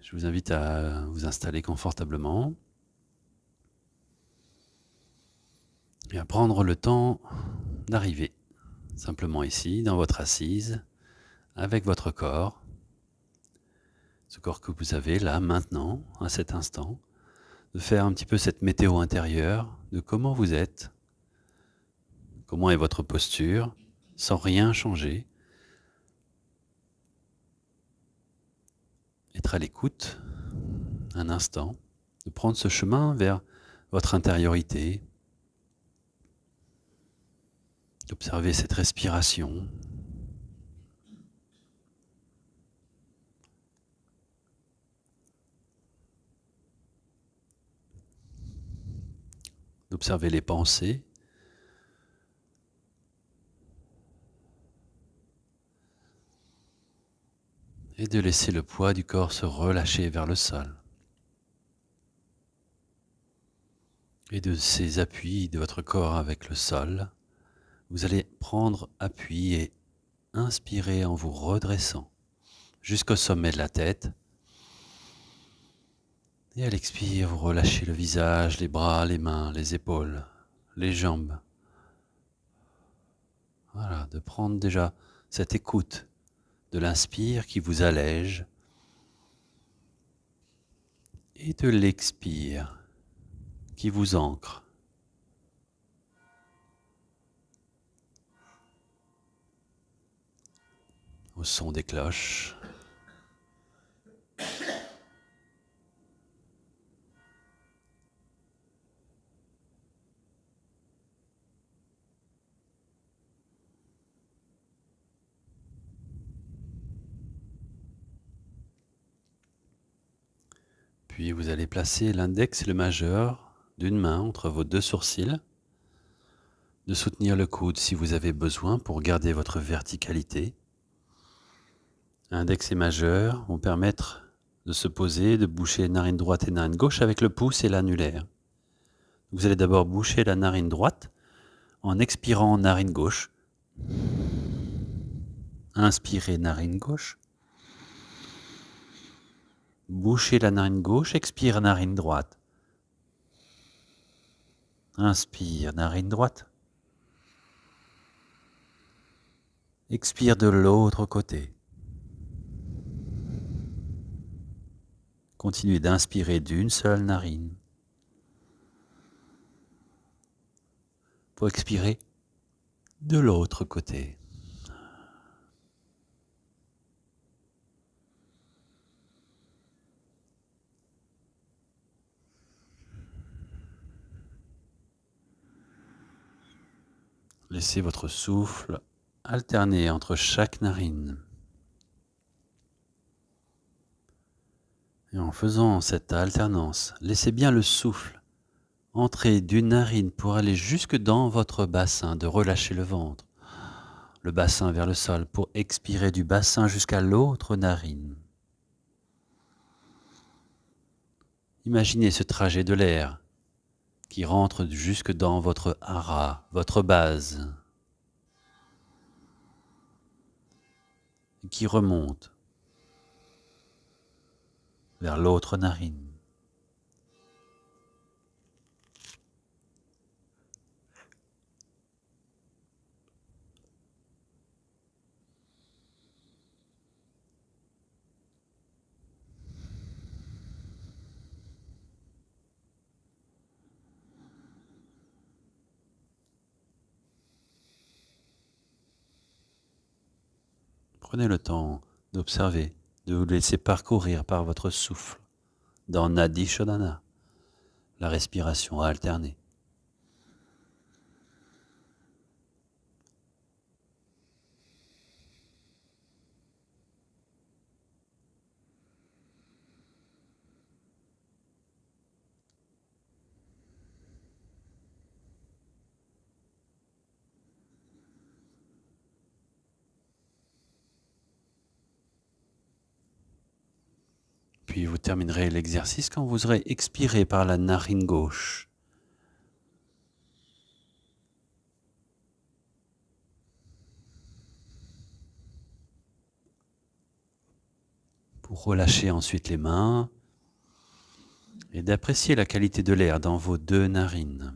Je vous invite à vous installer confortablement et à prendre le temps d'arriver simplement ici, dans votre assise, avec votre corps, ce corps que vous avez là, maintenant, à cet instant, de faire un petit peu cette météo intérieure de comment vous êtes, comment est votre posture, sans rien changer, être à l'écoute un instant, de prendre ce chemin vers votre intériorité, d'observer cette respiration, d'observer les pensées, et de laisser le poids du corps se relâcher vers le sol. Et de ces appuis de votre corps avec le sol, vous allez prendre appui et inspirer en vous redressant jusqu'au sommet de la tête. Et à l'expire, vous relâchez le visage, les bras, les mains, les épaules, les jambes. Voilà, de prendre déjà cette écoute de l'inspire qui vous allège et de l'expire qui vous ancre. Au son des cloches. Puis vous allez placer l'index et le majeur d'une main entre vos deux sourcils, de soutenir le coude si vous avez besoin pour garder votre verticalité. Index et majeur vont permettre de se poser, de boucher narine droite et narine gauche avec le pouce et l'annulaire. Vous allez d'abord boucher la narine droite en expirant narine gauche. Inspirez narine gauche. Bouchez la narine gauche, expire narine droite. Inspire narine droite. Expire de l'autre côté. Continuez d'inspirer d'une seule narine. Pour expirer de l'autre côté. Laissez votre souffle alterner entre chaque narine. Et en faisant cette alternance, laissez bien le souffle entrer d'une narine pour aller jusque dans votre bassin, de relâcher le ventre. Le bassin vers le sol pour expirer du bassin jusqu'à l'autre narine. Imaginez ce trajet de l'air qui rentre jusque dans votre hara, votre base, et qui remonte vers l'autre narine. Prenez le temps d'observer, de vous laisser parcourir par votre souffle dans Nadi Shodhana, la respiration alternée. Puis vous terminerez l'exercice quand vous aurez expiré par la narine gauche. Vous relâchez ensuite les mains et d'apprécier la qualité de l'air dans vos 2 narines.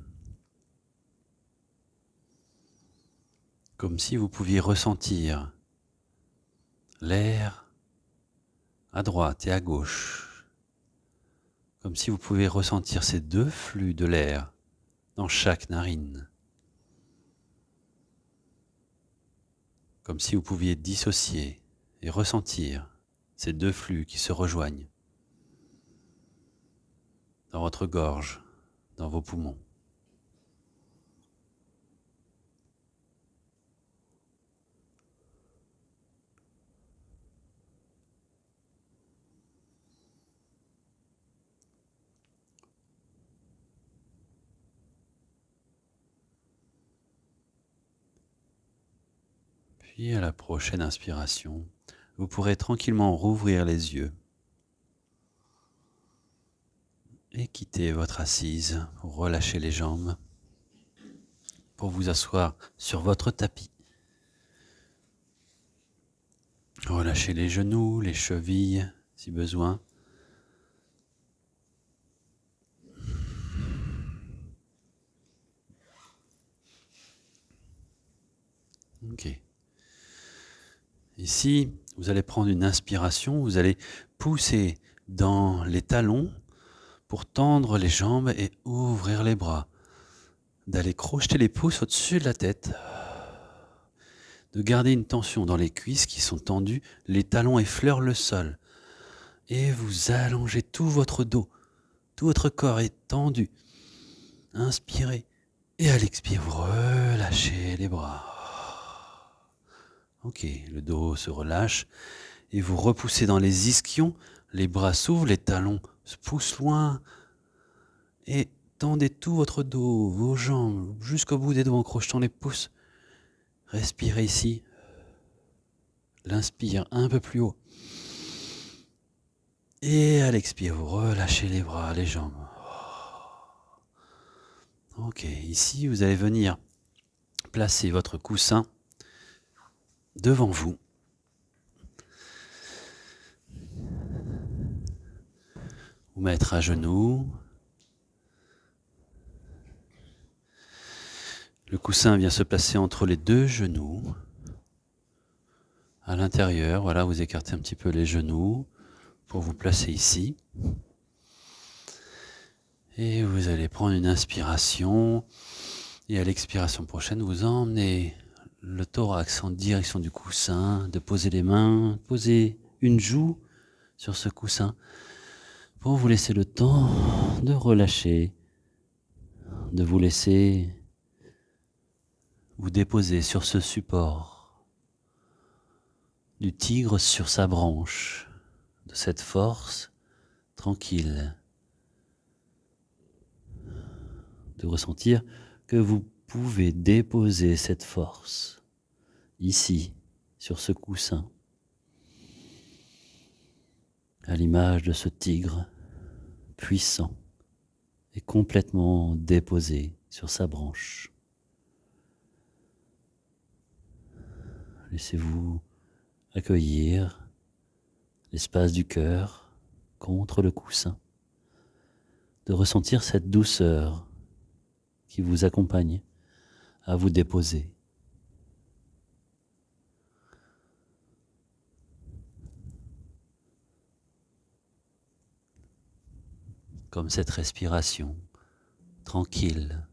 Comme si vous pouviez ressentir l'air à droite et à gauche. Comme si vous pouvez ressentir ces 2 flux de l'air dans chaque narine. Comme si vous pouviez dissocier et ressentir ces 2 flux qui se rejoignent dans votre gorge, dans vos poumons. Puis à la prochaine inspiration, vous pourrez tranquillement rouvrir les yeux et quitter votre assise pour relâcher les jambes, pour vous asseoir sur votre tapis. Relâchez les genoux, les chevilles si besoin. Ok. Ici, vous allez prendre une inspiration, vous allez pousser dans les talons pour tendre les jambes et ouvrir les bras. D'aller crocheter les pouces au-dessus de la tête. De garder une tension dans les cuisses qui sont tendues, les talons effleurent le sol. Et vous allongez tout votre dos. Tout votre corps est tendu. Inspirez. Et à l'expire, vous relâchez les bras. Ok, le dos se relâche et vous repoussez dans les ischions. Les bras s'ouvrent, les talons se poussent loin. Et tendez tout votre dos, vos jambes, jusqu'au bout des doigts en crochetant les pouces. Respirez ici. L'inspire un peu plus haut. Et à l'expire, vous relâchez les bras, les jambes. Ok, ici vous allez venir placer votre coussin devant vous. Vous mettre à genoux. Le coussin vient se placer entre les 2 genoux. À l'intérieur, voilà, vous écartez un petit peu les genoux pour vous placer ici. Et vous allez prendre une inspiration. Et à l'expiration prochaine, vous emmenez le thorax en direction du coussin, de poser les mains, poser une joue sur ce coussin pour vous laisser le temps de relâcher, de vous laisser vous déposer sur ce support du tigre sur sa branche, de cette force tranquille, de ressentir que vous pouvez déposer cette force ici, sur ce coussin, à l'image de ce tigre puissant et complètement déposé sur sa branche. Laissez-vous accueillir l'espace du cœur contre le coussin, de ressentir cette douceur qui vous accompagne à vous déposer. Comme cette respiration tranquille.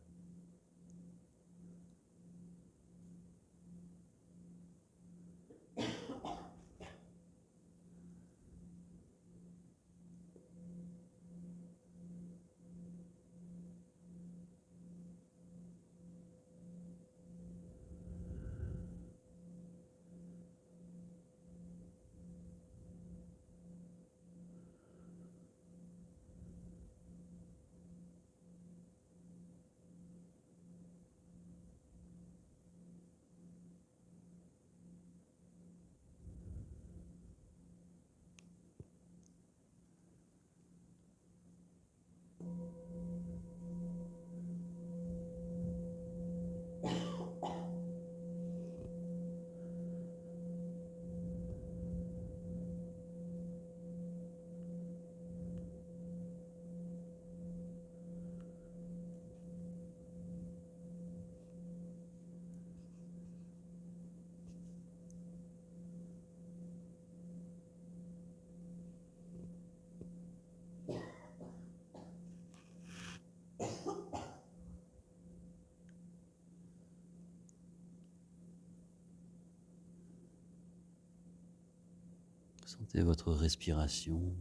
Sentez votre respiration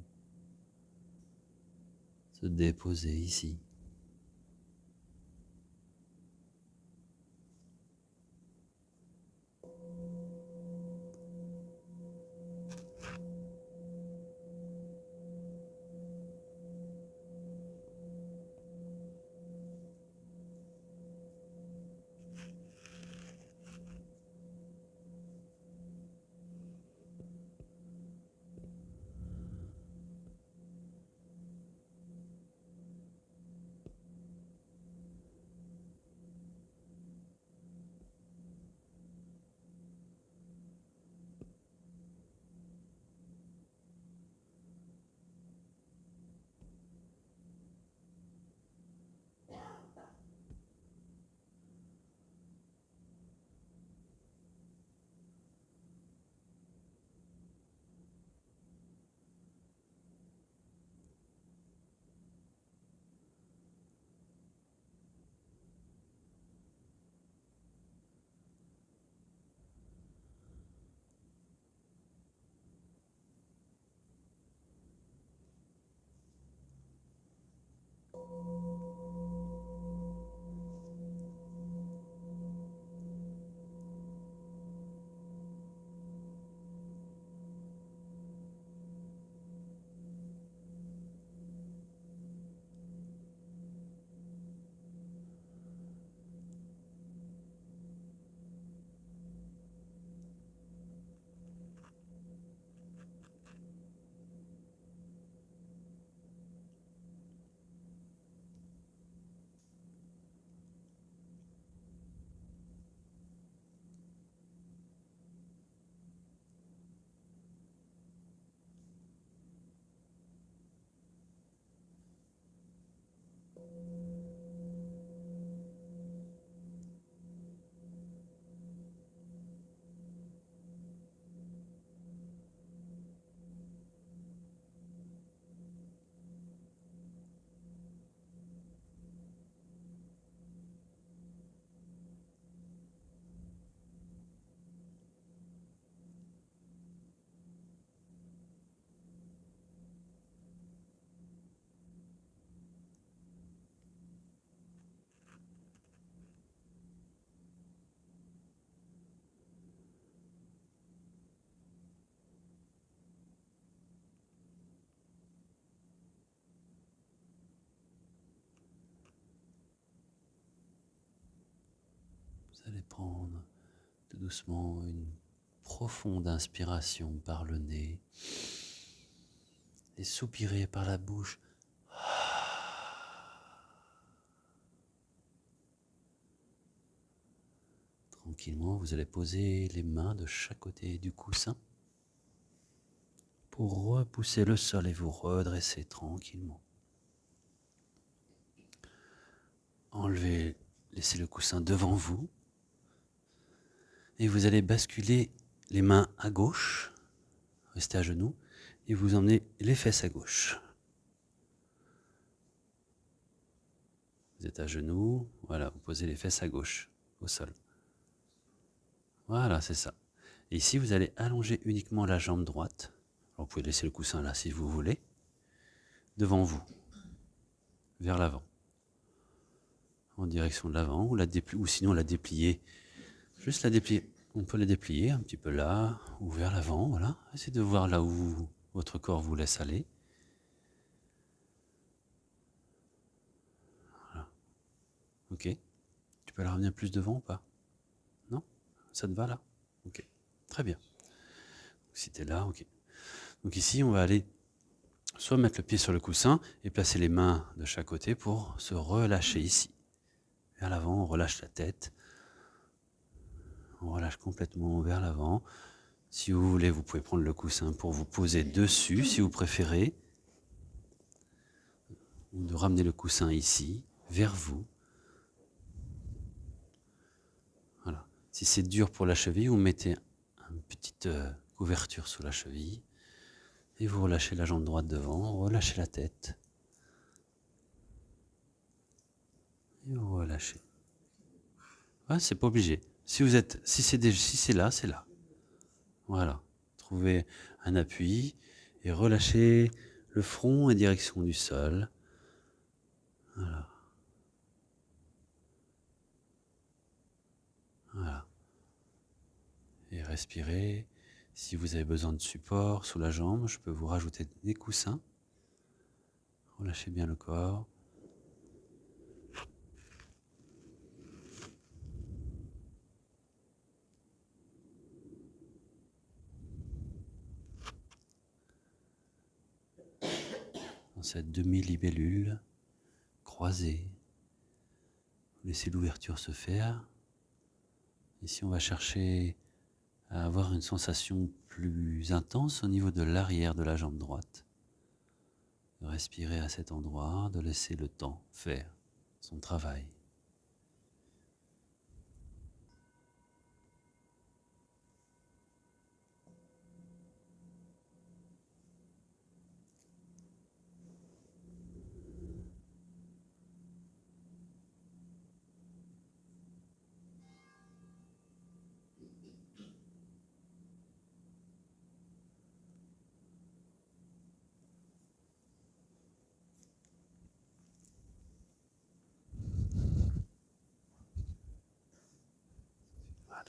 se déposer ici. Vous allez prendre tout doucement une profonde inspiration par le nez et soupirer par la bouche. Tranquillement, vous allez poser les mains de chaque côté du coussin pour repousser le sol et vous redresser tranquillement. Enlevez, laissez le coussin devant vous et vous allez basculer les mains à gauche, restez à genoux et vous emmenez les fesses à gauche. Vous êtes à genoux, voilà, vous posez les fesses à gauche au sol. Voilà, c'est ça. Et ici, vous allez allonger uniquement la jambe droite. Alors, vous pouvez laisser le coussin là si vous voulez, devant vous, vers l'avant, en direction de l'avant, ou sinon la déplier, juste la déplier. On peut la déplier un petit peu là, ou vers l'avant, voilà. Essayez de voir là où votre corps vous laisse aller. Voilà. Ok. Tu peux la ramener plus devant ou pas? Non? Ça te va là? Ok. Très bien. Si tu es là, ok. Donc ici, on va aller soit mettre le pied sur le coussin et placer les mains de chaque côté pour se relâcher ici. Vers l'avant, on relâche la tête. On relâche complètement vers l'avant. Si vous voulez, vous pouvez prendre le coussin pour vous poser dessus, si vous préférez. Ou de ramener le coussin ici, vers vous. Voilà. Si c'est dur pour la cheville, vous mettez une petite couverture sous la cheville. Et vous relâchez la jambe droite devant, relâchez la tête. Et vous relâchez. Ouais, c'est pas obligé. Si c'est là, c'est là. Voilà. Trouvez un appui et relâchez le front en direction du sol. Voilà. Voilà. Et respirez. Si vous avez besoin de support sous la jambe, je peux vous rajouter des coussins. Relâchez bien le corps. Dans cette demi-libellule croisée, laissez l'ouverture se faire. Ici, on va chercher à avoir une sensation plus intense au niveau de l'arrière de la jambe droite. De respirer à cet endroit, de laisser le temps faire son travail. Voilà.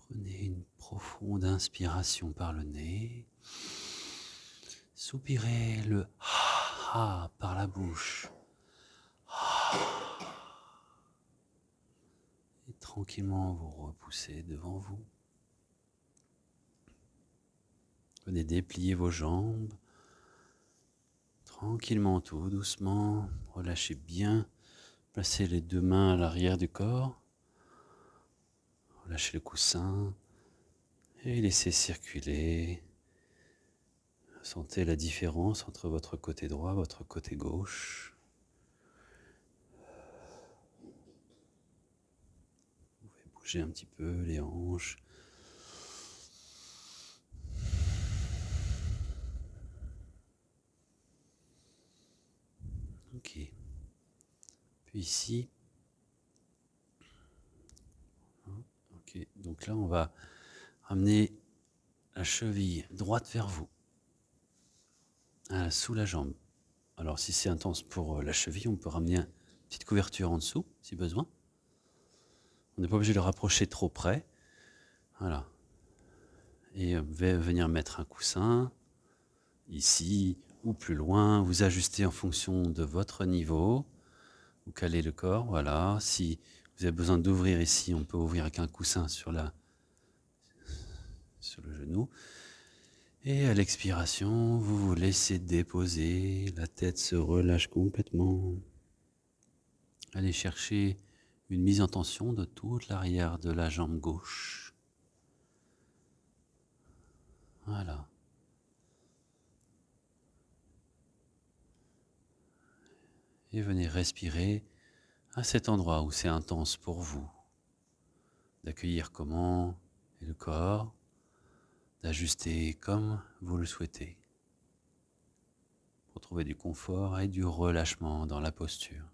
Prenez une profonde inspiration par le nez. Soupirez le ha par la bouche. Et tranquillement vous repoussez devant vous. Venez déplier vos jambes. Tranquillement, tout doucement. Relâchez bien. Placez les deux mains à l'arrière du corps. Relâchez le coussin. Et laissez circuler. Sentez la différence entre votre côté droit et votre côté gauche. Vous pouvez bouger un petit peu les hanches. Ok. Puis ici. Ok. Donc là, on va ramener la cheville droite vers vous. Sous la jambe. Alors si c'est intense pour la cheville, on peut ramener une petite couverture en dessous, si besoin. On n'est pas obligé de le rapprocher trop près. Voilà. Et venir mettre un coussin, ici ou plus loin. Vous ajustez en fonction de votre niveau. Vous calez le corps, voilà. Si vous avez besoin d'ouvrir ici, on peut ouvrir avec un coussin sur le genou. Et à l'expiration, vous vous laissez déposer, la tête se relâche complètement. Allez chercher une mise en tension de toute l'arrière de la jambe gauche. Voilà. Et venez respirer à cet endroit où c'est intense pour vous. D'accueillir comment est le corps. d'ajuster comme vous le souhaitez pour trouver du confort et du relâchement dans la posture.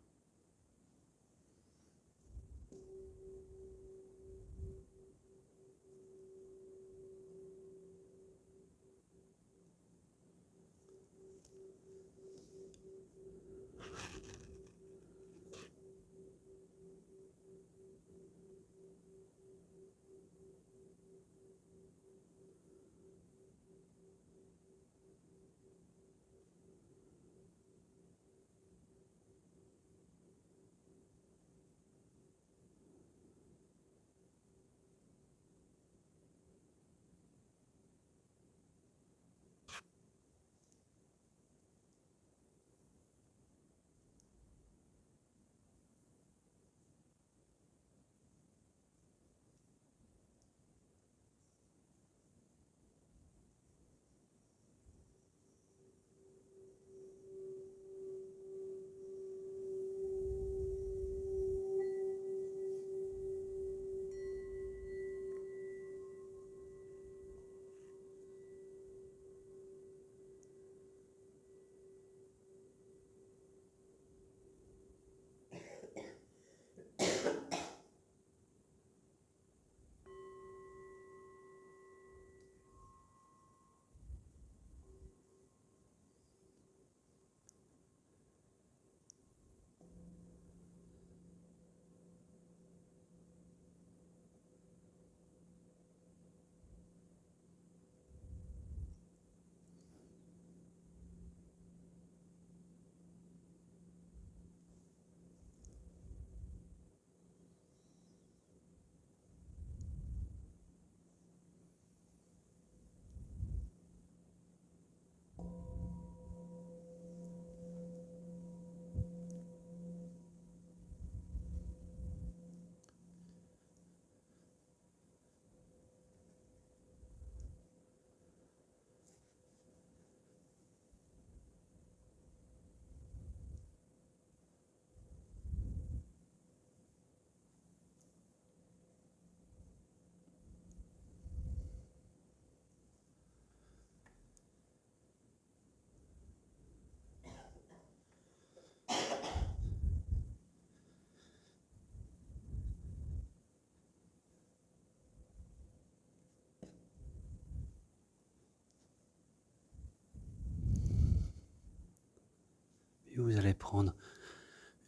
Et vous allez prendre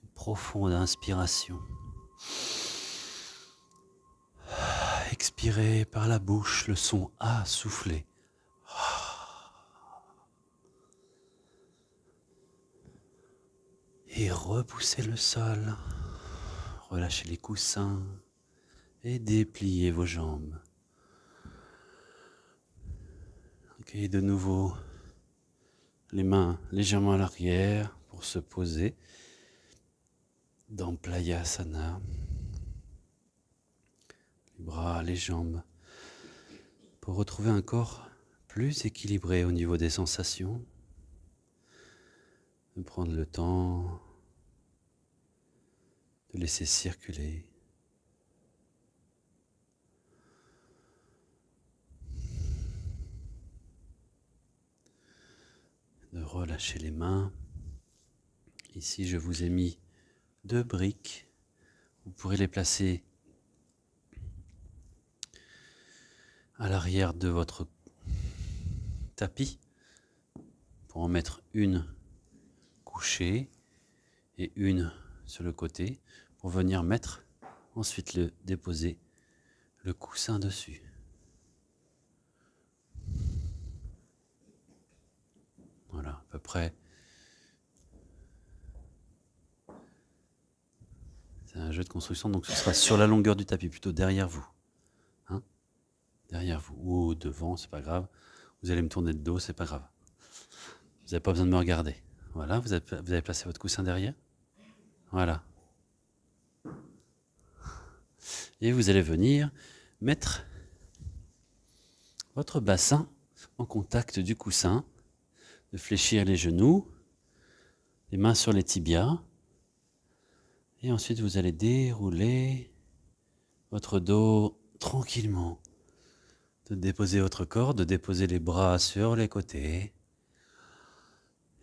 une profonde inspiration. Expirez par la bouche le son A soufflé. Et repoussez le sol. Relâchez les coussins et dépliez vos jambes. Ok, de nouveau, les mains légèrement à l'arrière pour se poser dans Playasana. Les bras, les jambes, pour retrouver un corps plus équilibré au niveau des sensations. De prendre le temps de laisser circuler. De relâcher les mains. Ici, je vous ai mis 2 briques. Vous pourrez les placer à l'arrière de votre tapis pour en mettre une couchée et une sur le côté pour venir mettre, ensuite déposer le coussin dessus. Voilà, à peu près. C'est un jeu de construction, donc ce sera sur la longueur du tapis, plutôt derrière vous. Hein, derrière vous, ou devant, c'est pas grave. Vous allez me tourner de dos, c'est pas grave. Vous n'avez pas besoin de me regarder. Voilà, vous avez placé votre coussin derrière. Voilà. Et vous allez venir mettre votre bassin en contact du coussin, de fléchir les genoux, les mains sur les tibias. Et ensuite, vous allez dérouler votre dos tranquillement de déposer votre corps, de déposer les bras sur les côtés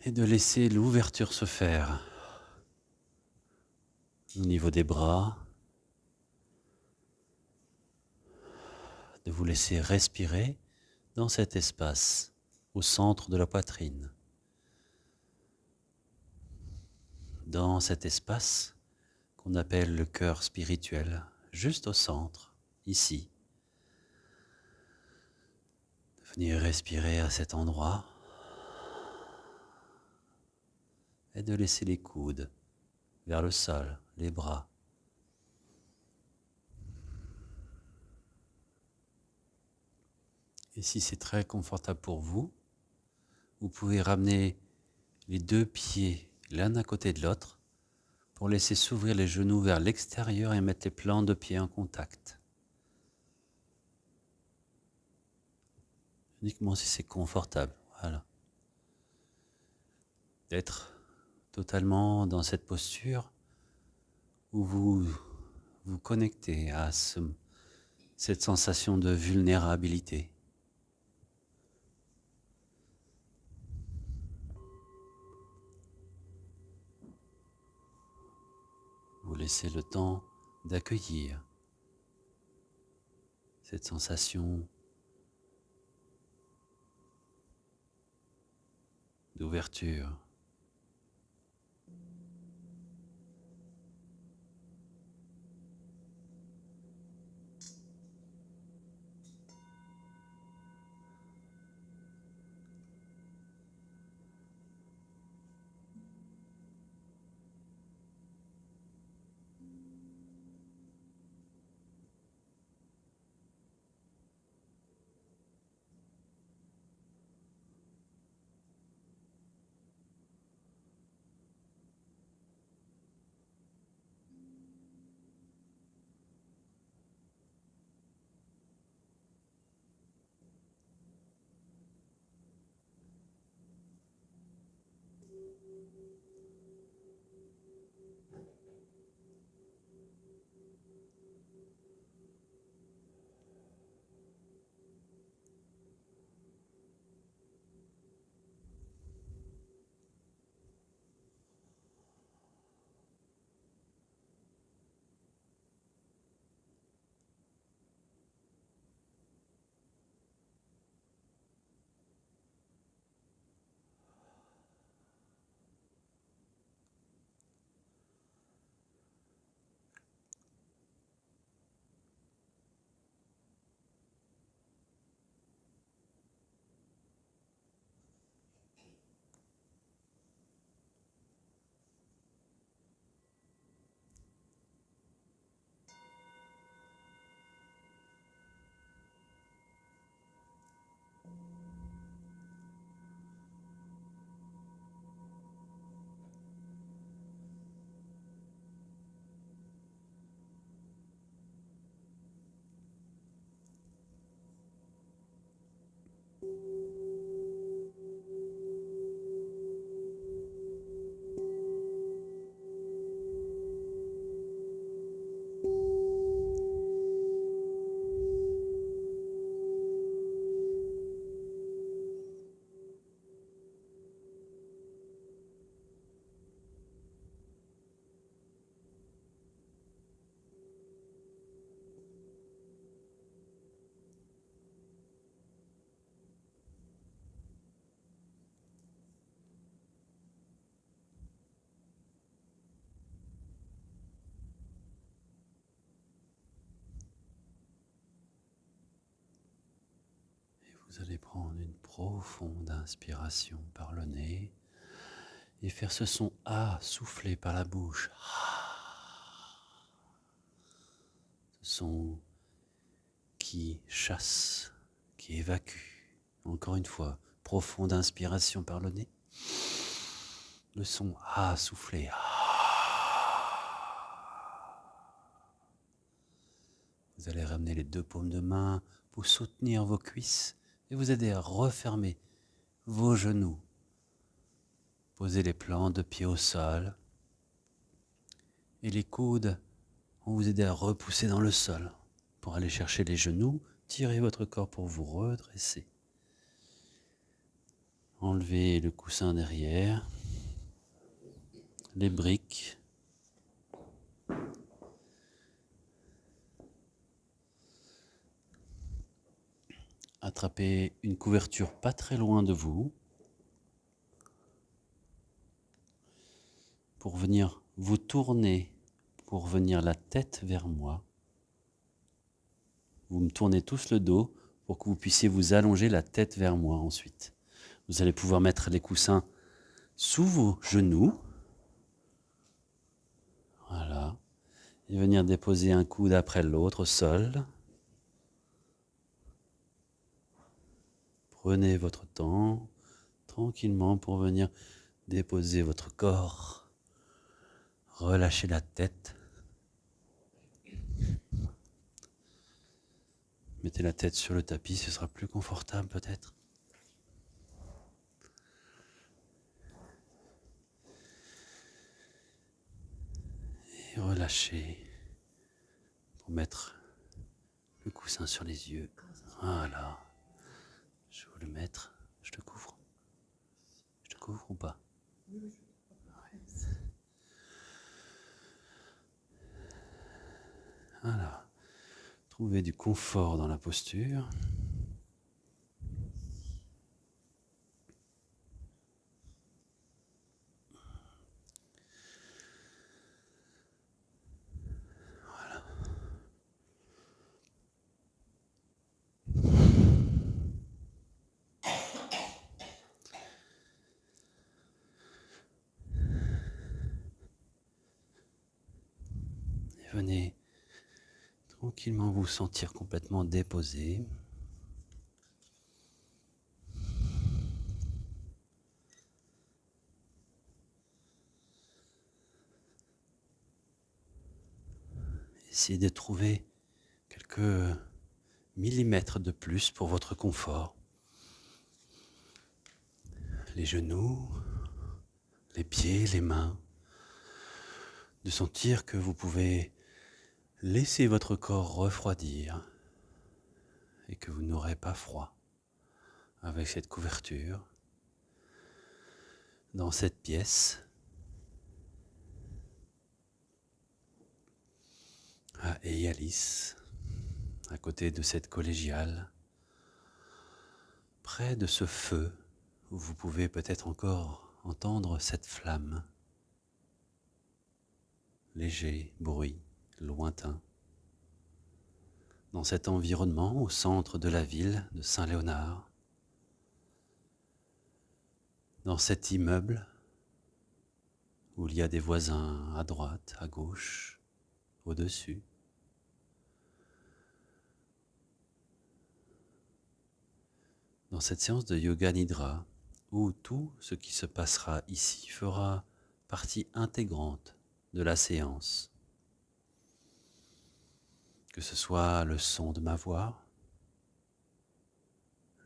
et de laisser l'ouverture se faire au niveau des bras, de vous laisser respirer dans cet espace au centre de la poitrine. Dans cet espace qu'on appelle le cœur spirituel, juste au centre, ici. Venir respirer à cet endroit et de laisser les coudes vers le sol, les bras. Et si c'est très confortable pour vous, vous pouvez ramener les deux pieds l'un à côté de l'autre pour laisser s'ouvrir les genoux vers l'extérieur et mettre les plants de pied en contact. Uniquement si c'est confortable, voilà. D'être totalement dans cette posture où vous vous connectez à cette sensation de vulnérabilité. Vous laissez le temps d'accueillir cette sensation d'ouverture. Vous allez prendre une profonde inspiration par le nez et faire ce son A soufflé par la bouche. Ce son qui chasse, qui évacue. Encore une fois, profonde inspiration par le nez. Le son A soufflé. Vous allez ramener les deux paumes de main pour soutenir vos cuisses et vous aider à refermer vos genoux. Posez les plants de pied au sol et les coudes vont vous aider à repousser dans le sol pour aller chercher les genoux tirez votre corps pour vous redresser. Enlevez le coussin derrière, les briques. Attrapez une couverture pas très loin de vous pour venir vous tourner, pour venir la tête vers moi. Vous me tournez tous le dos pour que vous puissiez vous allonger la tête vers moi ensuite. Vous allez pouvoir mettre les coussins sous vos genoux. Voilà. Et venir déposer un coude après l'autre au sol. Prenez votre temps tranquillement pour venir déposer votre corps. Relâchez la tête. Mettez la tête sur le tapis, ce sera plus confortable peut-être. Et relâchez pour mettre le coussin sur les yeux. Voilà. Je vais vous le mettre. Je te couvre. Je te couvre ou pas? Voilà. Trouvez du confort dans la posture. Et venez tranquillement vous sentir complètement déposé. Essayez de trouver quelques millimètres de plus pour votre confort. Les genoux, les pieds, les mains. De sentir que vous pouvez laisser votre corps refroidir et que vous n'aurez pas froid avec cette couverture dans cette pièce. Et Alice, à côté de cette collégiale, près de ce feu où vous pouvez peut-être encore entendre cette flamme. Léger bruit, lointain. Dans cet environnement au centre de la ville de Saint-Léonard, dans cet immeuble où il y a des voisins à droite, à gauche, au-dessus. Dans cette séance de Yoga Nidra, où tout ce qui se passera ici fera partie intégrante de la séance. Que ce soit le son de ma voix,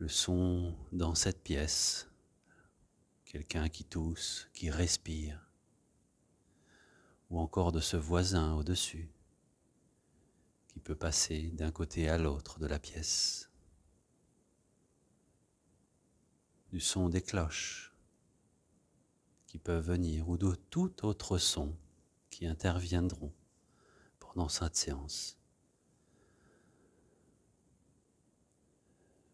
le son dans cette pièce, quelqu'un qui tousse, qui respire, ou encore de ce voisin au-dessus, qui peut passer d'un côté à l'autre de la pièce. Du son des cloches qui peuvent venir, ou de tout autre son qui interviendront pendant cette séance.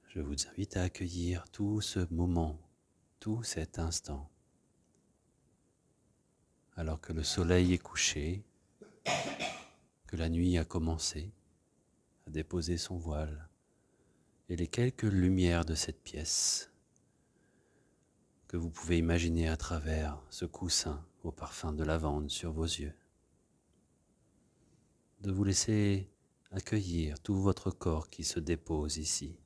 Je vous invite à accueillir tout ce moment, tout cet instant, alors que le soleil est couché, que la nuit a commencé à déposer son voile, et les quelques lumières de cette pièce que vous pouvez imaginer à travers ce coussin au parfum de lavande sur vos yeux. De vous laisser accueillir tout votre corps qui se dépose ici.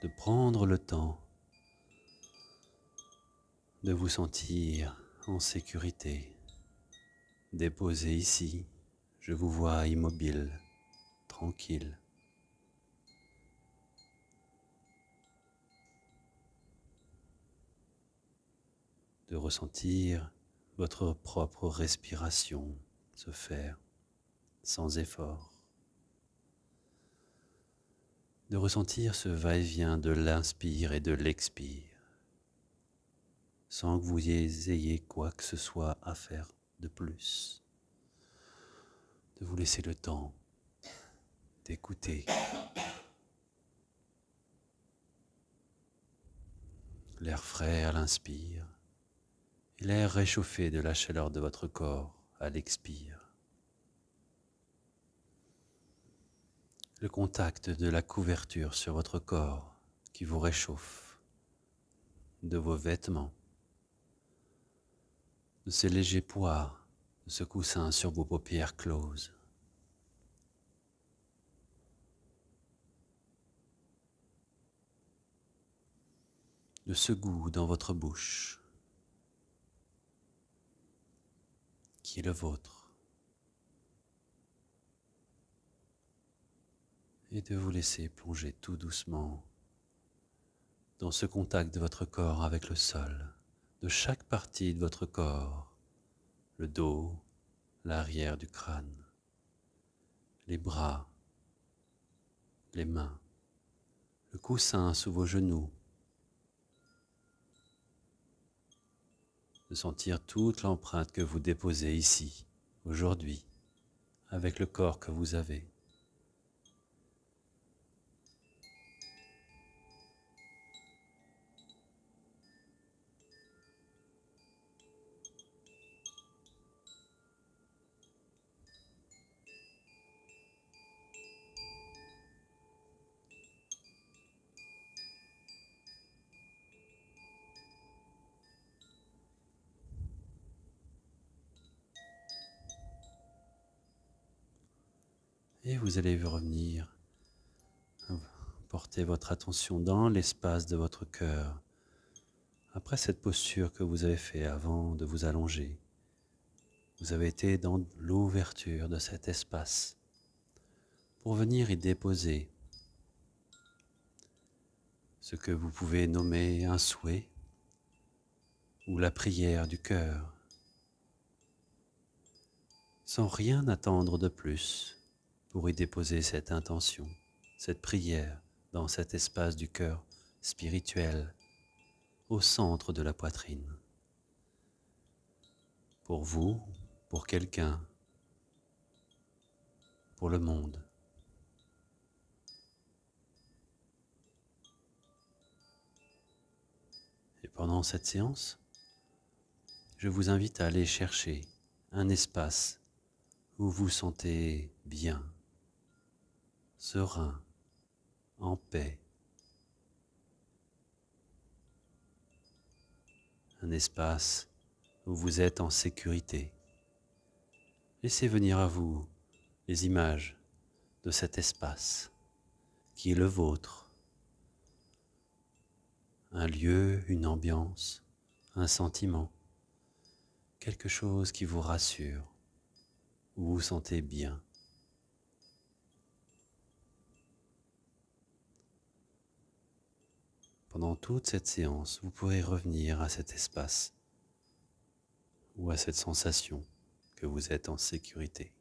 De prendre le temps de vous sentir en sécurité, déposé ici. Je vous vois immobile, tranquille. De ressentir votre propre respiration se faire sans effort, de ressentir ce va-et-vient de l'inspire et de l'expire, sans que vous ayez quoi que ce soit à faire de plus, de vous laisser le temps d'écouter l'air frais à l'inspire et l'air réchauffé de la chaleur de votre corps à l'expire. Le contact de la couverture sur votre corps qui vous réchauffe, de vos vêtements, de ces légers poids, de ce coussin sur vos paupières closes. De ce goût dans votre bouche qui est le vôtre. Et de vous laisser plonger tout doucement dans ce contact de votre corps avec le sol, de chaque partie de votre corps, le dos, l'arrière du crâne, les bras, les mains, le coussin sous vos genoux, de sentir toute l'empreinte que vous déposez ici, aujourd'hui, avec le corps que vous avez. Et vous allez revenir, porter votre attention dans l'espace de votre cœur. Après cette posture que vous avez fait avant de vous allonger, vous avez été dans l'ouverture de cet espace pour venir y déposer ce que vous pouvez nommer un souhait ou la prière du cœur, sans rien attendre de plus pour y déposer cette intention, cette prière dans cet espace du cœur spirituel au centre de la poitrine. Pour vous, pour quelqu'un, pour le monde. Et pendant cette séance, je vous invite à aller chercher un espace où vous vous sentez bien, serein, en paix. Un espace où vous êtes en sécurité. Laissez venir à vous les images de cet espace qui est le vôtre. Un lieu, une ambiance, un sentiment, quelque chose qui vous rassure, où vous vous sentez bien. Pendant toute cette séance, vous pourrez revenir à cet espace ou à cette sensation que vous êtes en sécurité.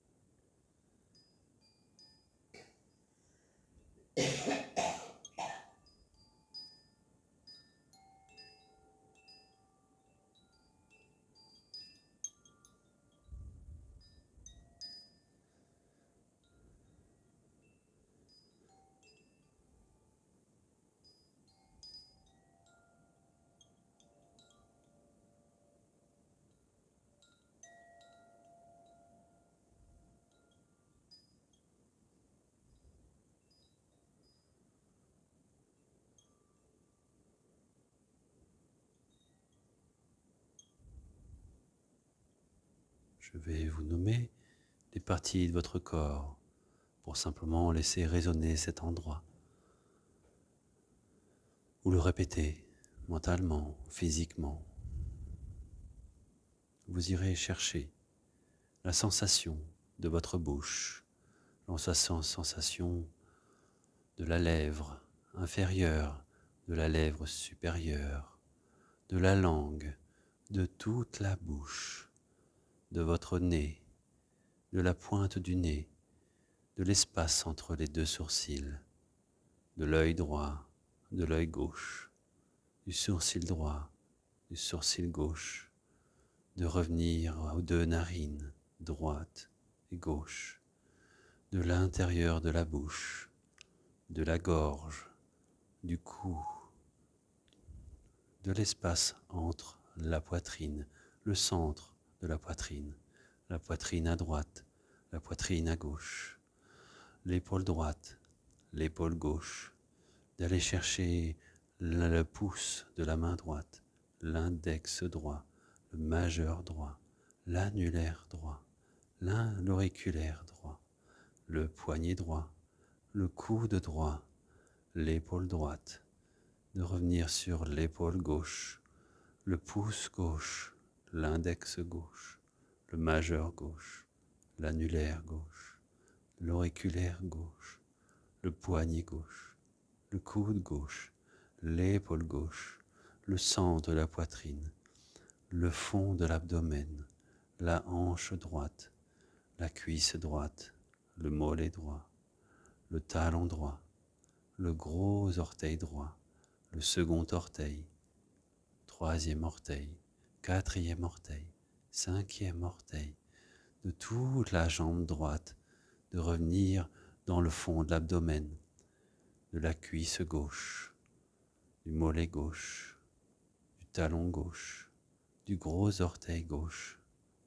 Je vais vous nommer des parties de votre corps pour simplement laisser résonner cet endroit. Ou le répéter mentalement, physiquement. Vous irez chercher la sensation de votre bouche, la sensation de la lèvre inférieure, de la lèvre supérieure, de la langue, de toute la bouche, de votre nez, de la pointe du nez, de l'espace entre les deux sourcils, de l'œil droit, de l'œil gauche, du sourcil droit, du sourcil gauche, de revenir aux deux narines, droite et gauche, de l'intérieur de la bouche, de la gorge, du cou, de l'espace entre la poitrine, le centre de la poitrine à droite, la poitrine à gauche, l'épaule droite, l'épaule gauche, d'aller chercher le pouce de la main droite, l'index droit, le majeur droit, l'annulaire droit, l'auriculaire droit, le poignet droit, le coude droit, l'épaule droite, de revenir sur l'épaule gauche, le pouce gauche, l'index gauche, le majeur gauche, l'annulaire gauche, l'auriculaire gauche, le poignet gauche, le coude gauche, l'épaule gauche, le centre de la poitrine, le fond de l'abdomen, la hanche droite, la cuisse droite, le mollet droit, le talon droit, le gros orteil droit, le second orteil, troisième orteil, quatrième orteil, cinquième orteil, de toute la jambe droite, de revenir dans le fond de l'abdomen, de la cuisse gauche, du mollet gauche, du talon gauche, du gros orteil gauche,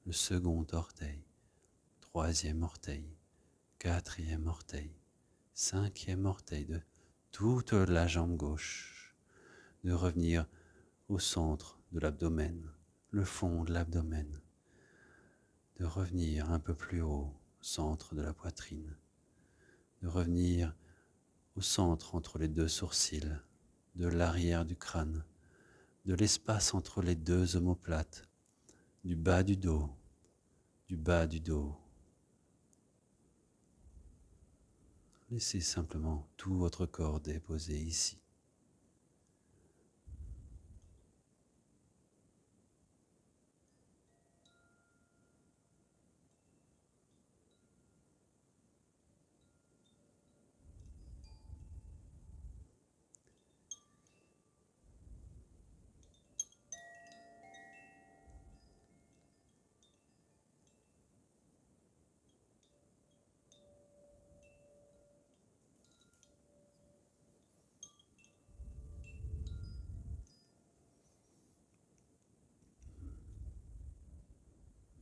le second orteil, troisième orteil, quatrième orteil, cinquième orteil, de toute la jambe gauche, de revenir au centre de l'abdomen, le fond de l'abdomen, de revenir un peu plus haut, au centre de la poitrine, de revenir au centre entre les deux sourcils, de l'arrière du crâne, de l'espace entre les deux omoplates, du bas du dos, du bas du dos. Laissez simplement tout votre corps déposé ici.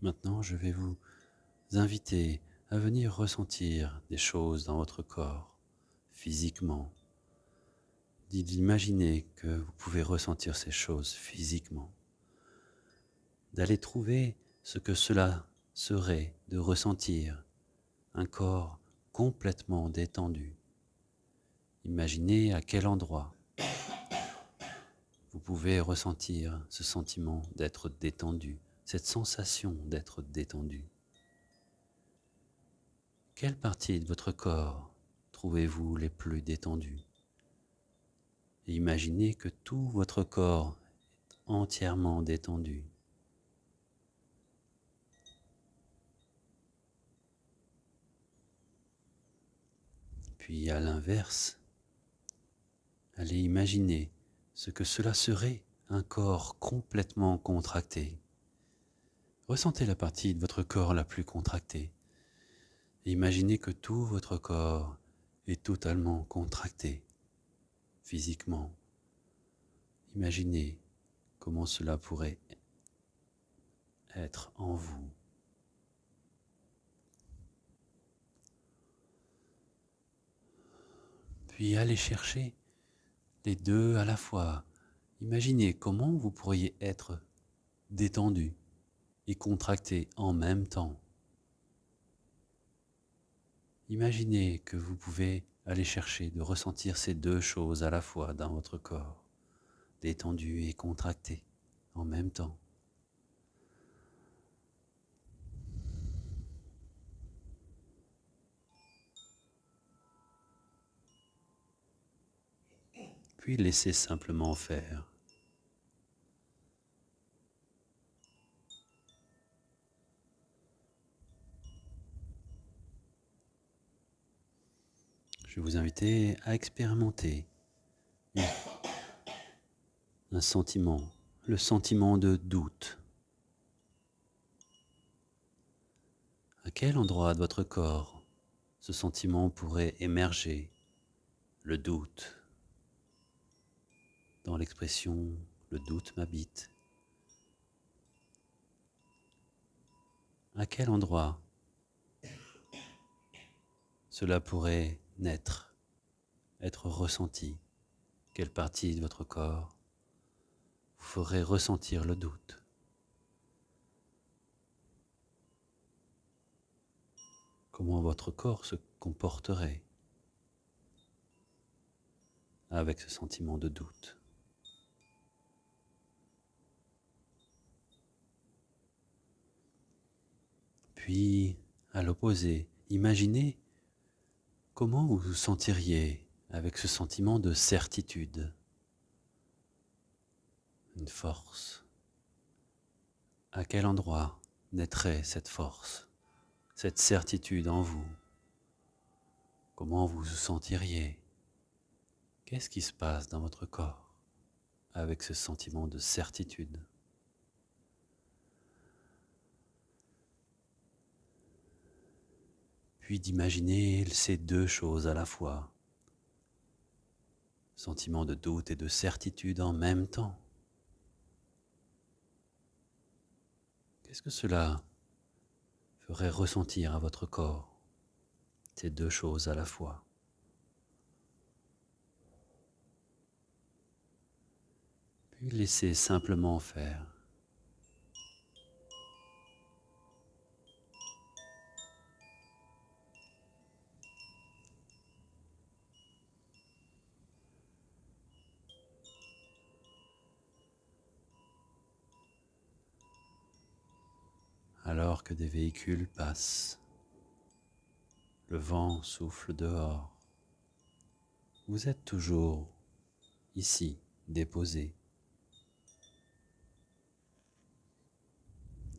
Maintenant, je vais vous inviter à venir ressentir des choses dans votre corps, physiquement. D'imaginer que vous pouvez ressentir ces choses physiquement. D'aller trouver ce que cela serait de ressentir un corps complètement détendu. Imaginez à quel endroit vous pouvez ressentir ce sentiment d'être détendu, cette sensation d'être détendu. Quelle partie de votre corps trouvez-vous les plus détendues? Et imaginez que tout votre corps est entièrement détendu. Puis à l'inverse, allez imaginer ce que cela serait un corps complètement contracté. Ressentez la partie de votre corps la plus contractée. Et imaginez que tout votre corps est totalement contracté, physiquement. Imaginez comment cela pourrait être en vous. Puis allez chercher les deux à la fois. Imaginez comment vous pourriez être détendu et contracté en même temps. Imaginez que vous pouvez aller chercher de ressentir ces deux choses à la fois dans votre corps, détendu et contracté en même temps. Puis laissez simplement faire. Je vais vous inviter à expérimenter un sentiment, le sentiment de doute. À quel endroit de votre corps ce sentiment pourrait émerger, le doute? Dans l'expression « le doute m'habite ». À quel endroit cela pourrait naître, être ressenti? Quelle partie de votre corps vous ferait ressentir le doute? Comment votre corps se comporterait avec ce sentiment de doute? Puis, à l'opposé, imaginez comment vous vous sentiriez avec ce sentiment de certitude, une force. À quel endroit naîtrait cette force, cette certitude en vous? Comment vous vous sentiriez? Qu'est-ce qui se passe dans votre corps avec ce sentiment de certitude? Puis d'imaginer ces deux choses à la fois, sentiment de doute et de certitude en même temps. Qu'est-ce que cela ferait ressentir à votre corps, ces deux choses à la fois? Puis laissez simplement faire. Alors que des véhicules passent, le vent souffle dehors. Vous êtes toujours ici, déposé.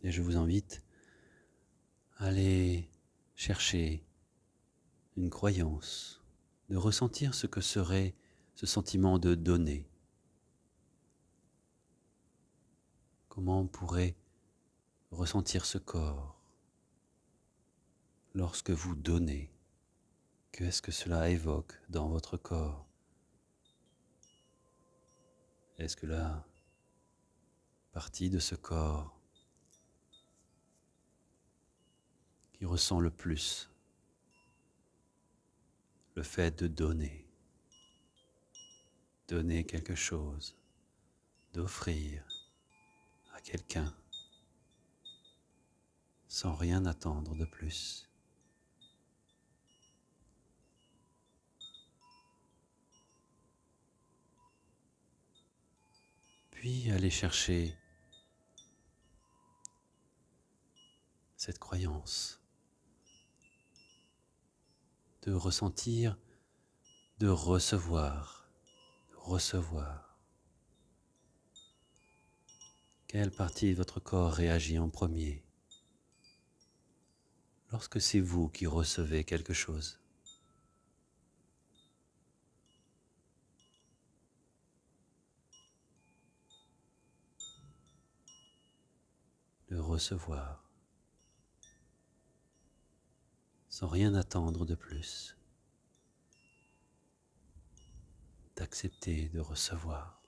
Et je vous invite à aller chercher une croyance, de ressentir ce que serait ce sentiment de donner. Comment on pourrait ressentir ce corps lorsque vous donnez? Qu'est-ce que cela évoque dans votre corps? Est-ce que la partie de ce corps qui ressent le plus le fait de donner quelque chose, d'offrir à quelqu'un sans rien attendre de plus? Puis aller chercher cette croyance de ressentir, de recevoir, recevoir. Quelle partie de votre corps réagit en premier lorsque c'est vous qui recevez quelque chose? De recevoir, sans rien attendre de plus, d'accepter de recevoir.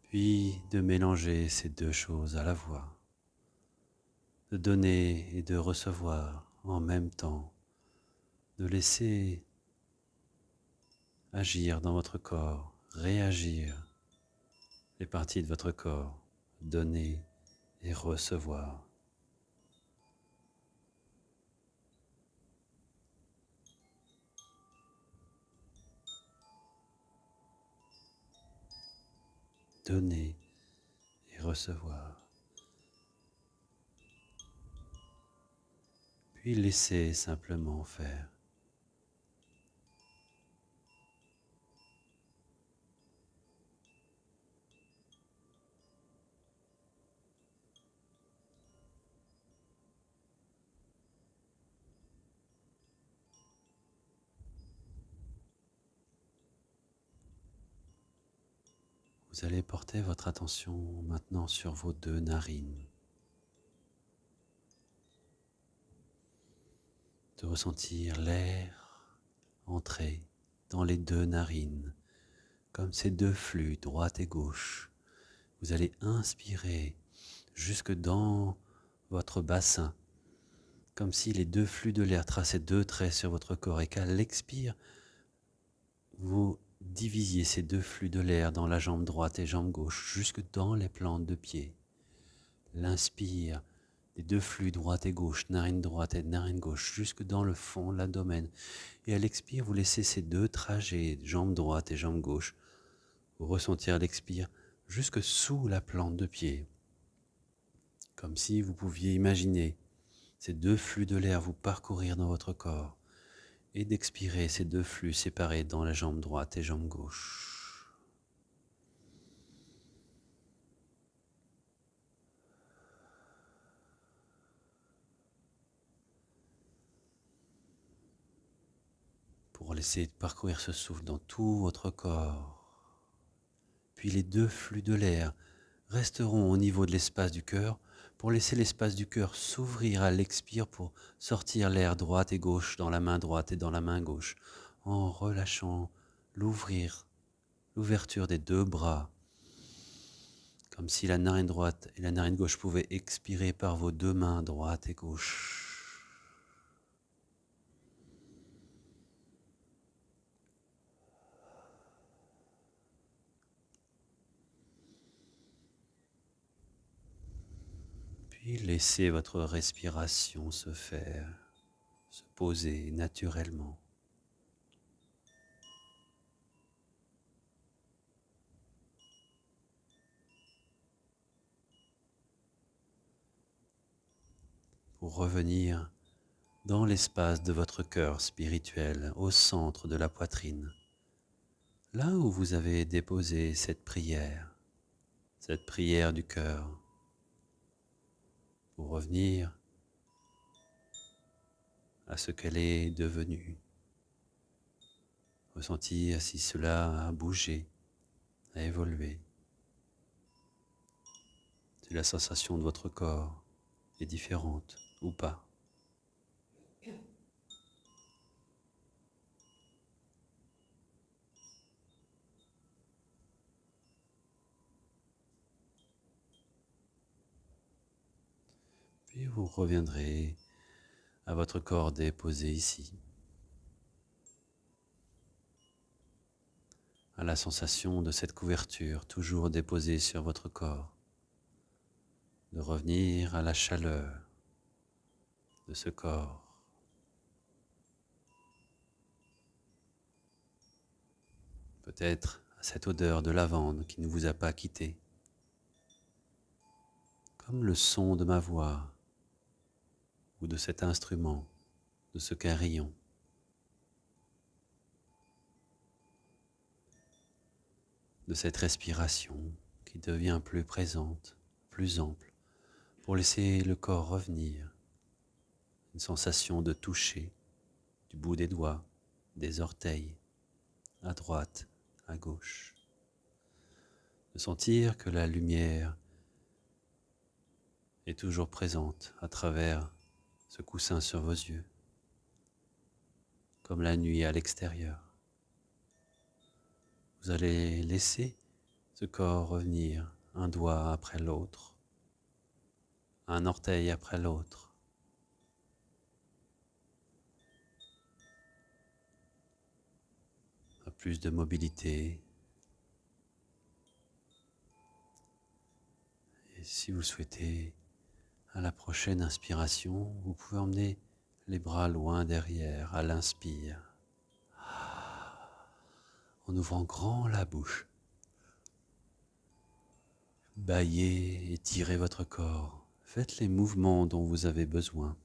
Puis de mélanger ces deux choses à la fois, de donner et de recevoir en même temps, de laisser agir dans votre corps, réagir les parties de votre corps, donner et recevoir. Donner et recevoir. Puis laissez simplement faire. Vous allez porter votre attention maintenant sur vos deux narines. De ressentir l'air entrer dans les deux narines, comme ces deux flux, droite et gauche. Vous allez inspirer jusque dans votre bassin, comme si les deux flux de l'air traçaient deux traits sur votre corps et qu'à l'expire, vous divisiez ces deux flux de l'air dans la jambe droite et jambe gauche, jusque dans les plantes de pied. L'inspire, les deux flux droite et gauche, narine droite et narine gauche, jusque dans le fond de l'abdomen. Et à l'expire, vous laissez ces deux trajets, jambe droite et jambe gauche, vous ressentir l'expire jusque sous la plante de pied. Comme si vous pouviez imaginer ces deux flux de l'air vous parcourir dans votre corps et d'expirer ces deux flux séparés dans la jambe droite et jambe gauche. Pour laisser parcourir ce souffle dans tout votre corps. Puis les deux flux de l'air resteront au niveau de l'espace du cœur pour laisser l'espace du cœur s'ouvrir à l'expire pour sortir l'air droite et gauche dans la main droite et dans la main gauche en relâchant l'ouverture des deux bras, comme si la narine droite et la narine gauche pouvaient expirer par vos deux mains droite et gauche. Puis laissez votre respiration se faire, se poser naturellement. Pour revenir dans l'espace de votre cœur spirituel, au centre de la poitrine, là où vous avez déposé cette prière du cœur, pour revenir à ce qu'elle est devenue, ressentir si cela a bougé, a évolué, si la sensation de votre corps est différente ou pas. Puis vous reviendrez à votre corps déposé ici, à la sensation de cette couverture toujours déposée sur votre corps, de revenir à la chaleur de ce corps. Peut-être à cette odeur de lavande qui ne vous a pas quitté, comme le son de ma voix ou de cet instrument, de ce carillon. De cette respiration qui devient plus présente, plus ample, pour laisser le corps revenir, une sensation de toucher du bout des doigts, des orteils, à droite, à gauche, de sentir que la lumière est toujours présente à travers ce coussin sur vos yeux, comme la nuit à l'extérieur. Vous allez laisser ce corps revenir un doigt après l'autre, un orteil après l'autre. À plus de mobilité. Et si vous souhaitez, à la prochaine inspiration, vous pouvez emmener les bras loin derrière à l'inspire, en ouvrant grand la bouche. Bâillez, étirez votre corps, faites les mouvements dont vous avez besoin.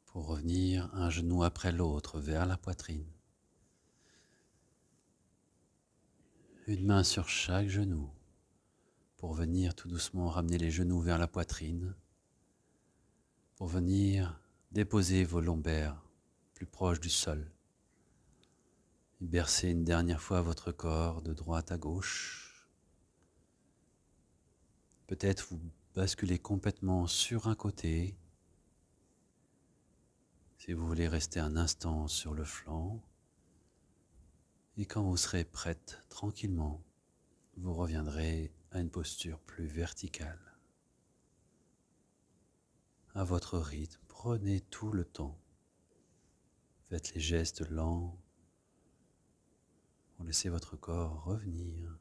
Pour revenir un genou après l'autre vers la poitrine. Une main sur chaque genou, pour venir tout doucement ramener les genoux vers la poitrine, pour venir déposer vos lombaires plus proche du sol. Et bercez une dernière fois votre corps de droite à gauche. Peut-être vous basculez complètement sur un côté. Si vous voulez rester un instant sur le flanc. Et quand vous serez prête, tranquillement, vous reviendrez à une posture plus verticale. À votre rythme, prenez tout le temps. Faites les gestes lents pour laisser votre corps revenir.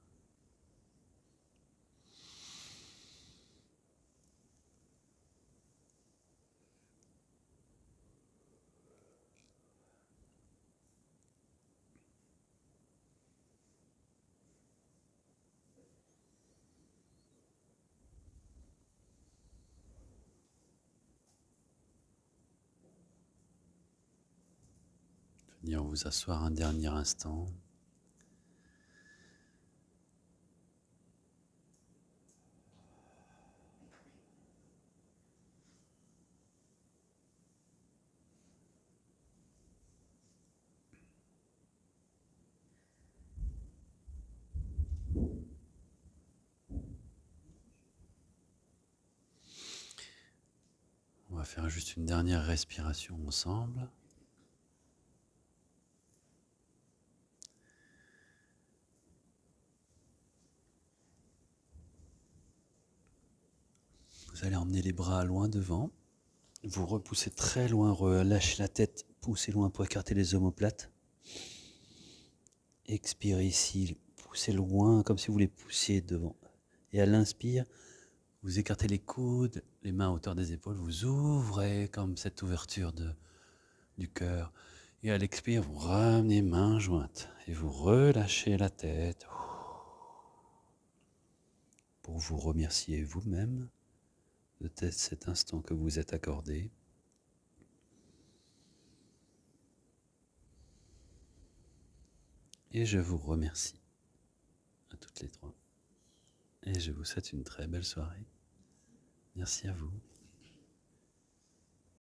Venir vous asseoir un dernier instant. On va faire juste une dernière respiration ensemble. Vous allez emmener les bras loin devant. Vous repoussez très loin, relâchez la tête, poussez loin pour écarter les omoplates. Expirez ici, poussez loin comme si vous les poussiez devant. Et à l'inspire, vous écartez les coudes, les mains à hauteur des épaules, vous ouvrez comme cette ouverture du cœur. Et à l'expire, vous ramenez mains jointes et vous relâchez la tête pour vous remercier vous-même de cet instant que vous êtes accordé. Et je vous remercie à toutes les trois. Et je vous souhaite une très belle soirée. Merci à vous.